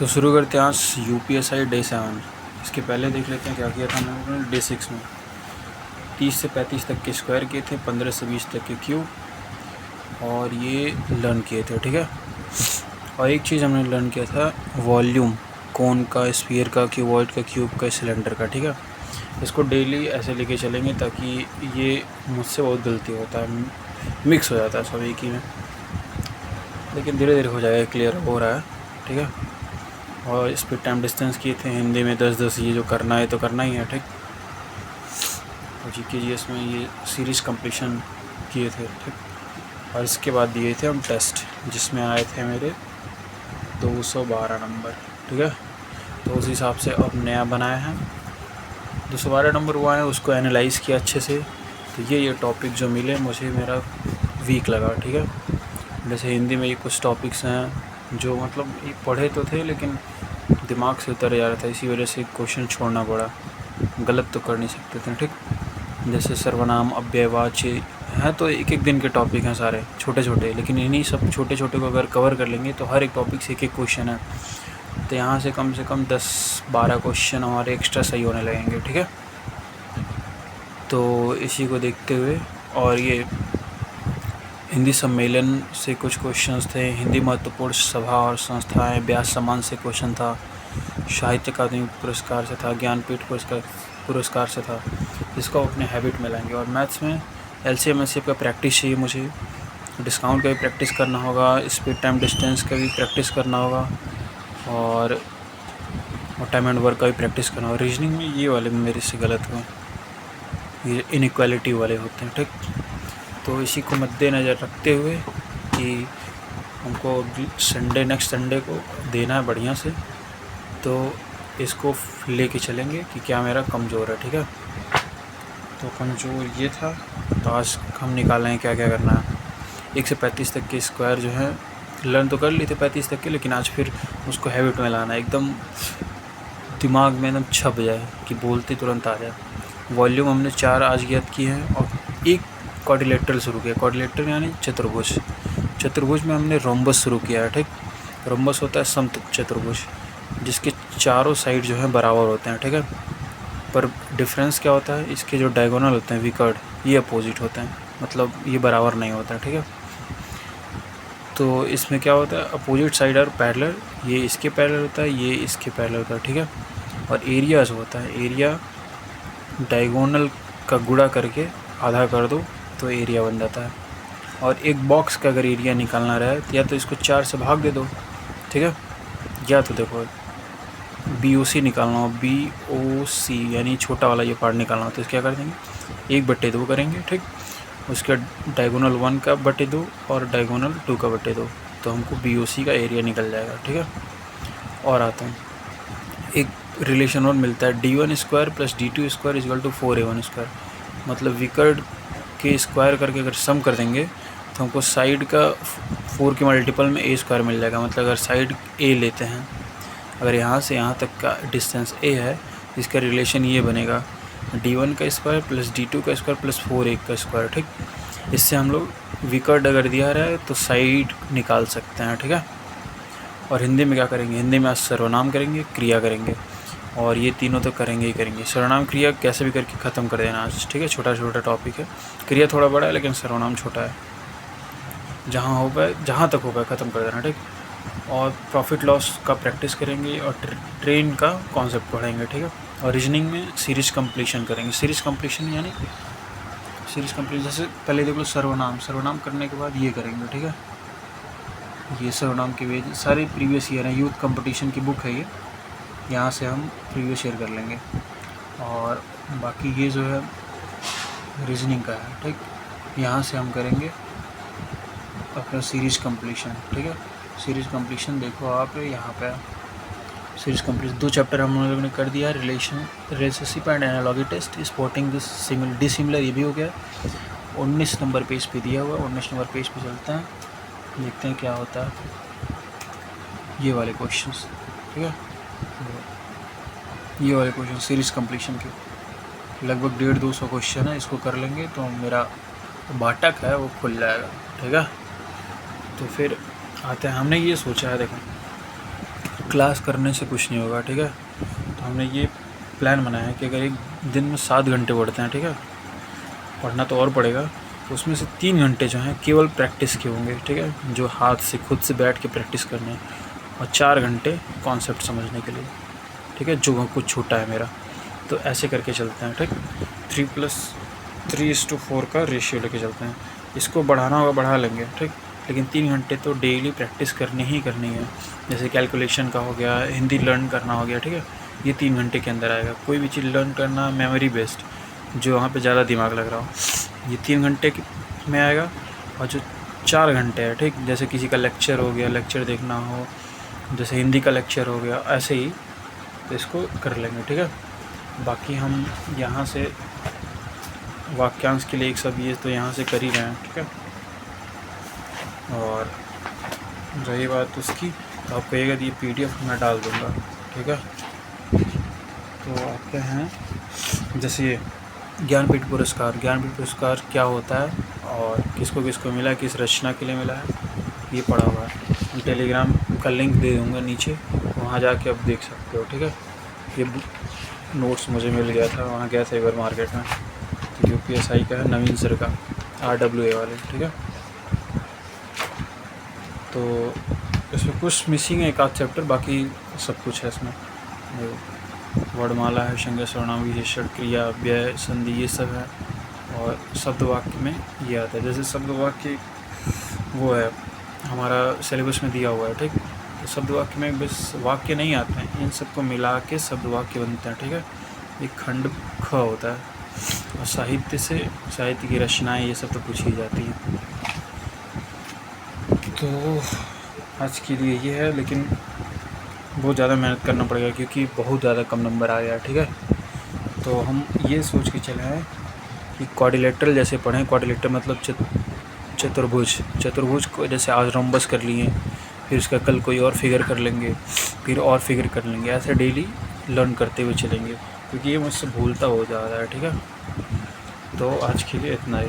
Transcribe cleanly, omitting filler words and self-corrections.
तो शुरू करते हैं आज UPSI डे 7। इसके पहले देख लेते हैं क्या किया था मैंने डे 6 में। 30 से 35 तक के स्क्वायर किए थे, 15 से 20 तक के क्यूब, और ये लर्न किए थे। ठीक है। और एक चीज़ हमने लर्न किया था, वॉल्यूम कोन का, स्फीयर का, क्यूबॉइड का, क्यूब का, सिलेंडर का। ठीक है। इसको डेली ऐसे लेके चलेंगे ताकि ये मुझसे बहुत गलती होता है, मिक्स हो जाता है सब एक ही में, लेकिन धीरे धीरे हो जाएगा, क्लियर हो रहा है। ठीक है। और इस पर टाइम डिस्टेंस किए थे हिंदी में 10-10, ये जो करना है तो करना ही है। ठीक। और GK/GS में ये सीरीज़ कंप्लीशन किए थे। ठीक। और इसके बाद दिए थे हम टेस्ट, जिसमें आए थे मेरे 212 नंबर। ठीक है। तो उस हिसाब से अब नया बनाया है। 212 नंबर हुआ है, उसको एनालाइज़ किया अच्छे से। तो ये टॉपिक जो मिले मुझे, मेरा वीक लगा। ठीक है। जैसे हिंदी में ये कुछ टॉपिक्स हैं जो मतलब ये पढ़े तो थे लेकिन दिमाग से उतर जा रहा था, इसी वजह से क्वेश्चन छोड़ना पड़ा। गलत तो कर नहीं सकते थे। ठीक। जैसे सर्वनाम, अव्ययवाच्य हैं, तो एक एक दिन के टॉपिक हैं सारे छोटे छोटे, लेकिन इन्हीं सब छोटे छोटे को अगर कवर कर लेंगे तो हर एक टॉपिक से एक एक क्वेश्चन है। तो यहाँ से कम 10-12 क्वेश्चन हमारे एक्स्ट्रा सही होने लगेंगे। ठीक है। तो इसी को देखते हुए, और ये हिंदी सम्मेलन से कुछ क्वेश्चंस थे, हिंदी महत्वपूर्ण सभा और संस्थाएं, व्यास सम्मान से क्वेश्चन था, साहित्य अकादमी पुरस्कार से था, ज्ञानपीठ पुरस्कार से था। इसको अपने हैबिट में लाएंगे। और मैथ्स में LCM SCF का प्रैक्टिस चाहिए मुझे, डिस्काउंट का भी प्रैक्टिस करना होगा, स्पीड टाइम डिस्टेंस का भी प्रैक्टिस करना होगा, और टाइम एंड वर्क का भी प्रैक्टिस करना होगा। रीजनिंग में ये वाले मेरे से गलत हुए, ये इनइक्वालिटी वाले होते हैं। ठीक। तो इसी को मद्देनज़र रखते हुए कि हमको नेक्स्ट संडे को देना है बढ़िया से, तो इसको लेके चलेंगे कि क्या मेरा कमज़ोर है। ठीक है। तो कमज़ोर ये था। तो आज हम निकाल रहे हैं क्या क्या करना है। 1 से 35 तक के स्क्वायर जो है लर्न तो कर लिए थे 35 तक के, लेकिन आज फिर उसको हैबिट में लाना है, एकदम दिमाग में एकदम छप जाए कि बोलते तुरंत आ जाए। वॉल्यूम हमने 4 आज याद किए हैं, और एक क्वाड्रिलेटरल शुरू किया। क्वाड्रिलेटरल यानी चतुर्भुज। चतुर्भुज में हमने रोम्बस शुरू किया है। ठीक। रोम्बस होता है समचतुर्भुज जिसके चारों साइड जो है बराबर होते हैं। ठीक है। पर डिफरेंस क्या होता है, इसके जो डायगोनल होते हैं विकर्ण, ये अपोजिट होते हैं, मतलब ये बराबर नहीं होता है। ठीक है। तो इसमें क्या होता है, अपोजिट साइड और पैरेलल, ये इसके पैरेलल होता है, ये इसके पैरेलल होता है। ठीक है। और एरिया जो होता है, एरिया डायगोनल का गुणा करके आधा कर दो तो एरिया बन जाता है। और एक बॉक्स का अगर एरिया निकालना रहे तो या तो इसको 4 से भाग दे दो। ठीक है। या तो देखो BOC निकालना हो, BOC यानी छोटा वाला ये पार्ट निकालना हो, तो क्या कर देंगे, 1/2 करेंगे। ठीक। उसके डायगोनल 1 का 2 और डायगोनल 2 का 2, तो हमको BOC का एरिया निकल जाएगा। ठीक है। और आता हूँ, एक रिलेशन और मिलता है, D1² + D2² = 4A1²। मतलब विकर्ण के स्क्वायर करके अगर सम कर देंगे तो हमको साइड का 4 के मल्टीपल में A² मिल जाएगा। मतलब अगर साइड A लेते हैं, अगर यहाँ से यहाँ तक का डिस्टेंस A है, इसका रिलेशन ये बनेगा D1² + D2² + 4A का स्क्वायर। ठीक। इससे हम लोग विकर्ण अगर दिया रहा है तो साइड निकाल सकते हैं। ठीक है। और हिंदी में क्या करेंगे, हिंदी में आज सर्वनाम करेंगे, क्रिया करेंगे, और ये तीनों तो करेंगे ही करेंगे। सर्वनाम क्रिया कैसे भी करके ख़त्म कर देना आज। ठीक है। छोटा छोटा टॉपिक है, क्रिया थोड़ा बड़ा है लेकिन सर्वनाम छोटा है, जहाँ हो पाए, जहाँ तक हो पाए ख़त्म कर देना। ठीक। और प्रॉफिट लॉस का प्रैक्टिस करेंगे, और ट्रेन का कॉन्सेप्ट पढ़ेंगे। ठीक है। और रीजनिंग में सीरीज कंप्लीशन करेंगे। सीरीज कंप्लीशन यानी जैसे पहले देख लो सर्वनाम करने के बाद ये करेंगे। ठीक है। ये सर्वनाम के पेज सारे प्रीवियस ईयर हैं, यूथ कंपटीशन की बुक है ये, यहाँ से हम प्रीवियस ईयर कर लेंगे। और बाकी ये जो है रीजनिंग का है। ठीक। यहाँ से हम करेंगे अपना सीरीज कंप्लीशन। ठीक है। सीरीज कंप्लीशन देखो आप यहाँ पे, सीरीज कंप्लीशन 2 चैप्टर हम लोगों ने कर दिया। Relationship and analogy test, spotting dissimilar, ये भी हो गया। 19 नंबर पेज पे दिया हुआ, 19 नंबर पेज पे चलते हैं, देखते हैं क्या होता है। ये वाले क्वेश्चंस। ठीक है। ये वाले क्वेश्चन सीरीज कंप्लीशन के लगभग 150-200 क्वेश्चन है, इसको कर लेंगे तो मेरा बाटक है वो खुल जाएगा। ठीक है। तो फिर आते हैं, हमने ये सोचा है, देखो क्लास करने से कुछ नहीं होगा, ठीक है। तो हमने ये प्लान बनाया है कि अगर एक दिन में 7 घंटे पढ़ते हैं, ठीक है, पढ़ना तो और पड़ेगा, तो उसमें से 3 घंटे जो हैं केवल प्रैक्टिस के होंगे, ठीक है, जो हाथ से खुद से बैठ के प्रैक्टिस करने हैं, और 4 घंटे कॉन्सेप्ट समझने के लिए, ठीक है, जो कुछ छूटा है मेरा। तो ऐसे करके चलते हैं, ठीक। 3+3:4 का रेशियो लेके चलते हैं। इसको बढ़ाना होगा बढ़ा लेंगे, ठीक, लेकिन 3 घंटे तो डेली प्रैक्टिस करनी ही करनी है। जैसे कैलकुलेशन का हो गया, हिंदी लर्न करना हो गया, ठीक है, ये 3 घंटे के अंदर आएगा। कोई भी चीज़ लर्न करना मेमोरी बेस्ड, जो वहाँ पे ज़्यादा दिमाग लग रहा हो, ये 3 घंटे में आएगा। और जो 4 घंटे है, ठीक, जैसे किसी का लेक्चर हो गया, लेक्चर देखना हो, जैसे हिंदी का लेक्चर हो गया, ऐसे ही तो इसको कर लेंगे, ठीक है। बाकी हम यहाँ से वाक्यांश के लिए 120 तो यहाँ से कर ही रहे हैं, ठीक है। और रही बात उसकी, तो आप कहिएगा ये PDF मैं डाल दूँगा, ठीक है। तो आपके हैं जैसे ये ज्ञानपीठ पुरस्कार क्या होता है और किसको किसको मिला है, किस रचना के लिए मिला है, ये पड़ा हुआ है। टेलीग्राम का लिंक दे दूँगा नीचे, वहाँ जाके आप देख सकते हो, ठीक है। ये नोट्स मुझे मिल गया था, वहाँ गया था एक बार मार्केट में, तो UPSI का है, नवीन सर का, RWA वाले, ठीक है। तो इसमें कुछ मिसिंग है, एक आध चैप्टर, बाकी सब कुछ है इसमें। वर्णमाला है, संज्ञा सर्वनाम विशेषण क्रिया व्यय संधि ये सब है। और शब्द वाक्य में ये आता है, जैसे शब्द वाक्य वो है हमारा सिलेबस में दिया हुआ है, ठीक। तो शब्द वाक्य में बस वाक्य नहीं आते हैं, इन सबको मिला के शब्द वाक्य बनते हैं, ठीक है। एक खंड ख होता है। और साहित्य की रचनाएँ ये सब तो पूछी जाती हैं। तो आज के लिए ये है, लेकिन बहुत ज़्यादा मेहनत करना पड़ेगा क्योंकि बहुत ज़्यादा कम नंबर आ गया, ठीक है। तो हम ये सोच के चले हैं कि क्वाड्रिलेटरल जैसे पढ़ें। क्वाड्रिलेटरल मतलब चतुर्भुज को जैसे आज रोम्बस कर लिए, फिर उसका कल कोई और फिगर कर लेंगे, फिर और फिगर कर लेंगे, ऐसे डेली लर्न करते हुए चलेंगे क्योंकि ये मुझसे भूलता हो जा रहा है, ठीक है। तो आज के लिए इतना ही।